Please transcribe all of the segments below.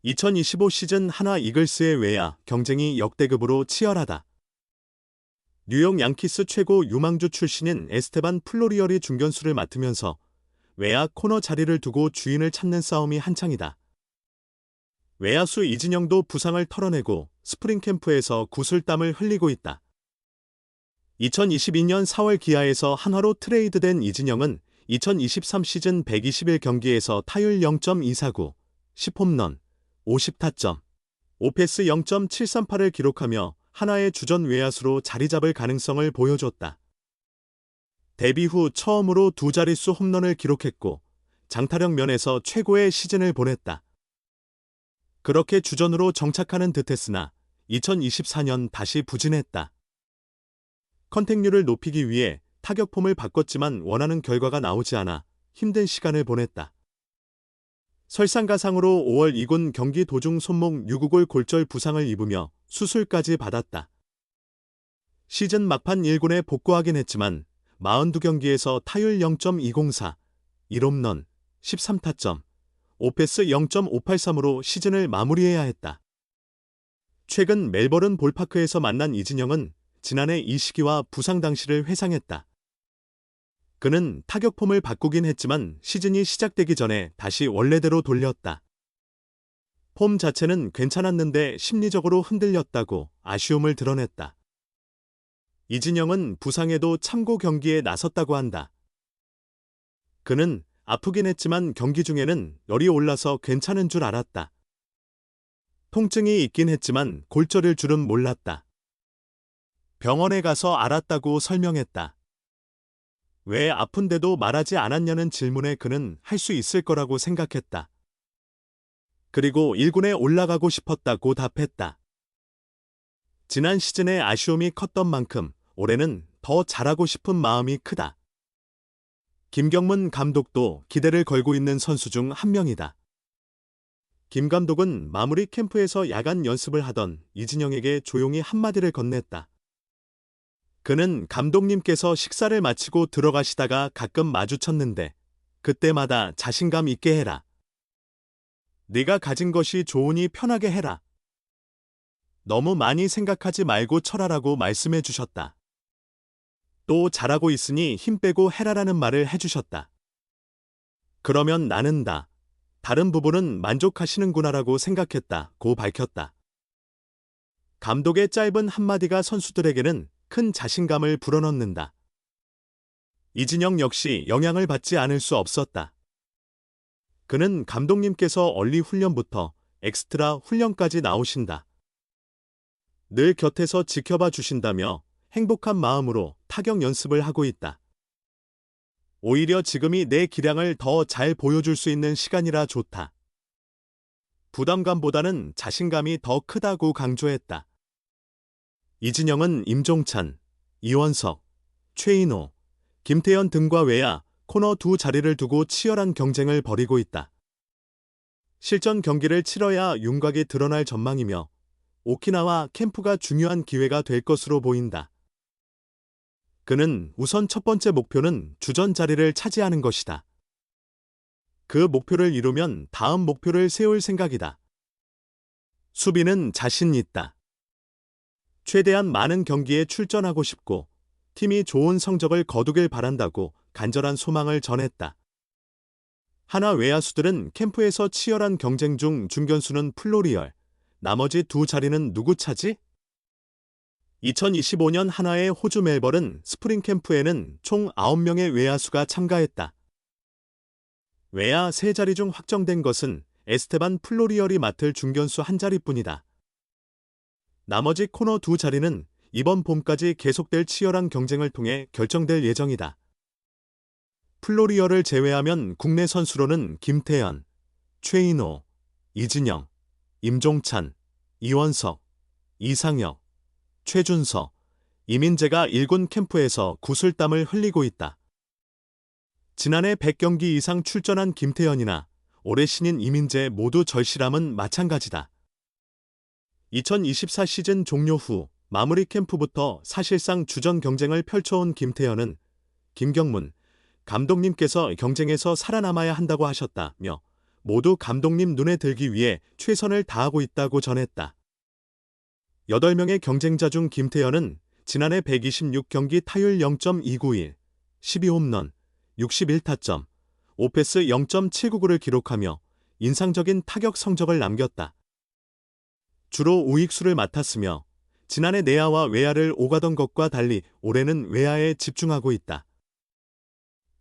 2025 시즌 하나 이글스의 외야 경쟁이 역대급으로 치열하다. 뉴욕 양키스 최고 유망주 출신인 에스테반 플로리얼이 중견수를 맡으면서 외야 코너 자리를 두고 주인을 찾는 싸움이 한창이다. 외야수 이진영도 부상을 털어내고 스프링 캠프에서 구슬땀을 흘리고 있다. 2022년 4월 기아에서 한화로 트레이드된 이진영은 2023 시즌 121경기에서 타율 0.249, 10홈런, 50타점, 오패스 0.738을 기록하며 한화의 주전 외야수로 자리 잡을 가능성을 보여줬다. 데뷔 후 처음으로 두 자릿수 홈런을 기록했고 장타력 면에서 최고의 시즌을 보냈다. 그렇게 주전으로 정착하는 듯했으나 2024년 다시 부진했다. 컨택률을 높이기 위해 타격폼을 바꿨지만 원하는 결과가 나오지 않아 힘든 시간을 보냈다. 설상가상으로 5월 2군 경기 도중 손목 유구골 골절 부상을 입으며 수술까지 받았다. 시즌 막판 1군에 복구하긴 했지만 42경기에서 타율 0.204, 1홈런, 13타점, 오패스 0.583으로 시즌을 마무리해야 했다. 최근 멜버른 볼파크에서 만난 이진영은 지난해 이 시기와 부상 당시를 회상했다. 그는 타격폼을 바꾸긴 했지만 시즌이 시작되기 전에 다시 원래대로 돌렸다. 폼 자체는 괜찮았는데 심리적으로 흔들렸다고 아쉬움을 드러냈다. 이진영은 부상에도 참고 경기에 나섰다고 한다. 그는 아프긴 했지만 경기 중에는 열이 올라서 괜찮은 줄 알았다. 통증이 있긴 했지만 골절일 줄은 몰랐다. 병원에 가서 알았다고 설명했다. 왜 아픈데도 말하지 않았냐는 질문에 그는 할 수 있을 거라고 생각했다. 그리고 1군에 올라가고 싶었다고 답했다. 지난 시즌에 아쉬움이 컸던 만큼 올해는 더 잘하고 싶은 마음이 크다. 김경문 감독도 기대를 걸고 있는 선수 중 한 명이다. 김 감독은 마무리 캠프에서 야간 연습을 하던 이진영에게 조용히 한마디를 건넸다. 그는 감독님께서 식사를 마치고 들어가시다가 가끔 마주쳤는데 그때마다 자신감 있게 해라. 네가 가진 것이 좋으니 편하게 해라. 너무 많이 생각하지 말고 쳐라라고 말씀해 주셨다. 또 잘하고 있으니 힘 빼고 해라라는 말을 해주셨다. 그러면 나는 다른 부분은 만족하시는구나라고 생각했다고 밝혔다. 감독의 짧은 한마디가 선수들에게는 큰 자신감을 불어넣는다. 이진영 역시 영향을 받지 않을 수 없었다. 그는 감독님께서 얼리 훈련부터 엑스트라 훈련까지 나오신다. 늘 곁에서 지켜봐 주신다며 행복한 마음으로 타격 연습을 하고 있다. 오히려 지금이 내 기량을 더 잘 보여줄 수 있는 시간이라 좋다. 부담감보다는 자신감이 더 크다고 강조했다. 이진영은 임종찬, 이원석, 최인호, 김태현 등과 외야, 코너 두 자리를 두고 치열한 경쟁을 벌이고 있다. 실전 경기를 치러야 윤곽이 드러날 전망이며 오키나와 캠프가 중요한 기회가 될 것으로 보인다. 그는 우선 첫 번째 목표는 주전 자리를 차지하는 것이다. 그 목표를 이루면 다음 목표를 세울 생각이다. 수비는 자신 있다. 최대한 많은 경기에 출전하고 싶고 팀이 좋은 성적을 거두길 바란다고 간절한 소망을 전했다. 하나 외야수들은 캠프에서 치열한 경쟁 중 중견수는 플로리얼, 나머지 두 자리는 누구 차지? 2025년 한화의 호주 멜버른 스프링 캠프에는 총 9명의 외야수가 참가했다. 외야 3자리 중 확정된 것은 에스테반 플로리얼이 맡을 중견수 한 자리뿐이다. 나머지 코너 두 자리는 이번 봄까지 계속될 치열한 경쟁을 통해 결정될 예정이다. 플로리얼을 제외하면 국내 선수로는 김태현, 최인호, 이진영, 임종찬, 이원석, 이상혁, 최준서, 이민재가 1군 캠프에서 구슬땀을 흘리고 있다. 지난해 100경기 이상 출전한 김태현이나 올해 신인 이민재 모두 절실함은 마찬가지다. 2024 시즌 종료 후 마무리 캠프부터 사실상 주전 경쟁을 펼쳐온 김태현은 김경문 감독님께서 경쟁에서 살아남아야 한다고 하셨다며 모두 감독님 눈에 들기 위해 최선을 다하고 있다고 전했다. 8명의 경쟁자 중 김태현은 지난해 126경기 타율 0.291, 12홈런, 61타점, 오패스 0.799를 기록하며 인상적인 타격 성적을 남겼다. 주로 우익수를 맡았으며 지난해 내야와 외야를 오가던 것과 달리 올해는 외야에 집중하고 있다.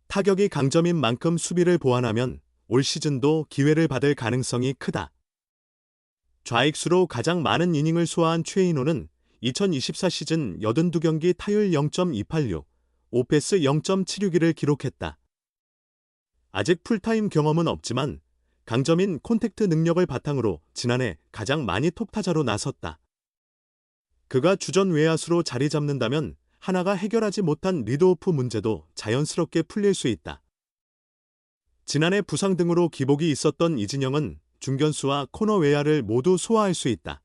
타격이 강점인 만큼 수비를 보완하면 올 시즌도 기회를 받을 가능성이 크다. 좌익수로 가장 많은 이닝을 소화한 최인호는 2024 시즌 82경기 타율 0.286, 오패스 0.761을 기록했다. 아직 풀타임 경험은 없지만 강점인 콘택트 능력을 바탕으로 지난해 가장 많이 톱타자로 나섰다. 그가 주전 외야수로 자리 잡는다면 하나가 해결하지 못한 리드오프 문제도 자연스럽게 풀릴 수 있다. 지난해 부상 등으로 기복이 있었던 이진영은 중견수와 코너 외야를 모두 소화할 수 있다.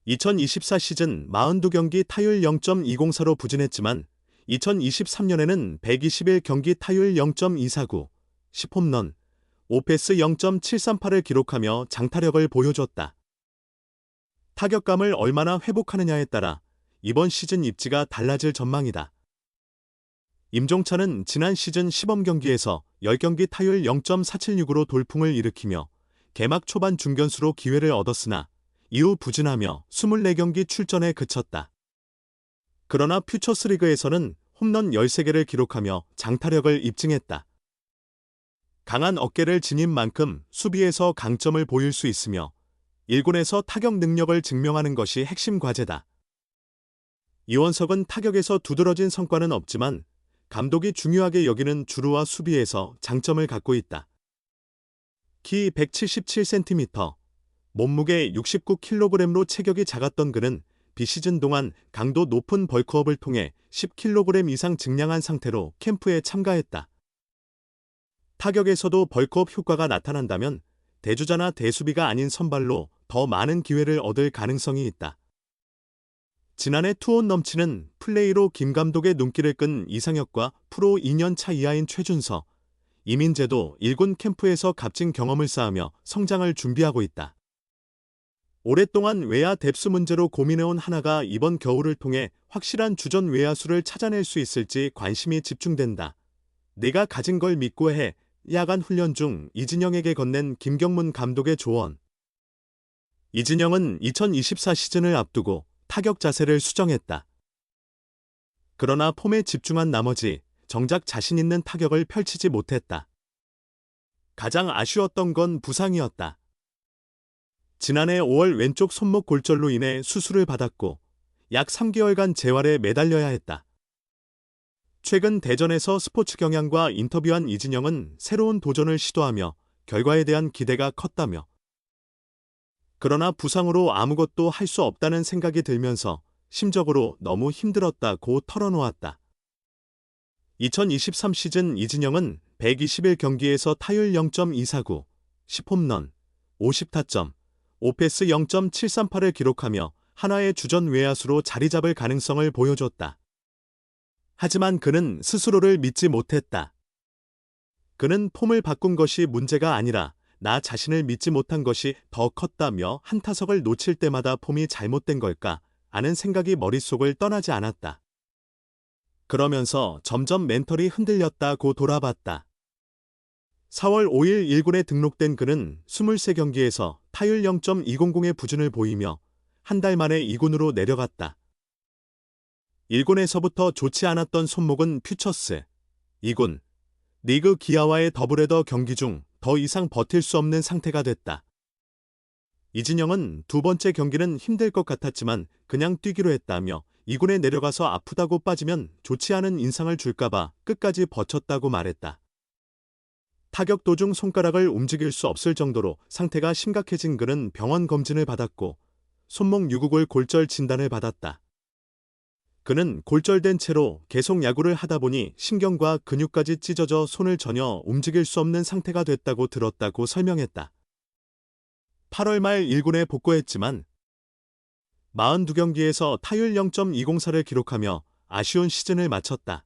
2024 시즌 42경기 타율 0.204로 부진했지만 2023년에는 121경기 타율 0.249, 10홈런, 오패스 0.738을 기록하며 장타력을 보여줬다. 타격감을 얼마나 회복하느냐에 따라 이번 시즌 입지가 달라질 전망이다. 임종찬은 지난 시즌 시범경기에서 10경기 타율 0.476으로 돌풍을 일으키며 개막 초반 중견수로 기회를 얻었으나 이후 부진하며 24경기 출전에 그쳤다. 그러나 퓨처스리그에서는 홈런 13개를 기록하며 장타력을 입증했다. 강한 어깨를 지닌 만큼 수비에서 강점을 보일 수 있으며 1군에서 타격 능력을 증명하는 것이 핵심 과제다. 이원석은 타격에서 두드러진 성과는 없지만 감독이 중요하게 여기는 주루와 수비에서 장점을 갖고 있다. 키 177cm, 몸무게 69kg로 체격이 작았던 그는 비시즌 동안 강도 높은 벌크업을 통해 10kg 이상 증량한 상태로 캠프에 참가했다. 타격에서도 벌크업 효과가 나타난다면 대주자나 대수비가 아닌 선발로 더 많은 기회를 얻을 가능성이 있다. 지난해 투혼 넘치는 플레이로 김 감독의 눈길을 끈 이상혁과 프로 2년 차 이하인 최준서, 이민재도 1군 캠프에서 값진 경험을 쌓으며 성장을 준비하고 있다. 오랫동안 외야 뎁스 문제로 고민해온 하나가 이번 겨울을 통해 확실한 주전 외야수를 찾아낼 수 있을지 관심이 집중된다. 내가 가진 걸 믿고 해. 야간 훈련 중 이진영에게 건넨 김경문 감독의 조언. 이진영은 2024 시즌을 앞두고 타격 자세를 수정했다. 그러나 폼에 집중한 나머지 정작 자신 있는 타격을 펼치지 못했다. 가장 아쉬웠던 건 부상이었다. 지난해 5월 왼쪽 손목 골절로 인해 수술을 받았고 약 3개월간 재활에 매달려야 했다. 최근 대전에서 스포츠 경향과 인터뷰한 이진영은 새로운 도전을 시도하며 결과에 대한 기대가 컸다며 그러나 부상으로 아무것도 할 수 없다는 생각이 들면서 심적으로 너무 힘들었다고 털어놓았다. 2023 시즌 이진영은 121경기에서 타율 0.249, 10홈런, 50타점, 오패스 0.738을 기록하며 하나의 주전 외야수로 자리 잡을 가능성을 보여줬다. 하지만 그는 스스로를 믿지 못했다. 그는 폼을 바꾼 것이 문제가 아니라 나 자신을 믿지 못한 것이 더 컸다며 한 타석을 놓칠 때마다 폼이 잘못된 걸까 하는 생각이 머릿속을 떠나지 않았다. 그러면서 점점 멘털이 흔들렸다고 돌아봤다. 4월 5일 1군에 등록된 그는 23경기에서 타율 0.200의 부진을 보이며 한 달 만에 2군으로 내려갔다. 1군에서부터 좋지 않았던 손목은 퓨처스, 2군, 리그 기아와의 더블헤더 경기 중 더 이상 버틸 수 없는 상태가 됐다. 이진영은 두 번째 경기는 힘들 것 같았지만 그냥 뛰기로 했다며 2군에 내려가서 아프다고 빠지면 좋지 않은 인상을 줄까봐 끝까지 버텼다고 말했다. 타격 도중 손가락을 움직일 수 없을 정도로 상태가 심각해진 그는 병원 검진을 받았고 손목 유구골 골절 진단을 받았다. 그는 골절된 채로 계속 야구를 하다 보니 신경과 근육까지 찢어져 손을 전혀 움직일 수 없는 상태가 됐다고 들었다고 설명했다. 8월 말 1군에 복귀했지만 42경기에서 타율 0.204를 기록하며 아쉬운 시즌을 마쳤다.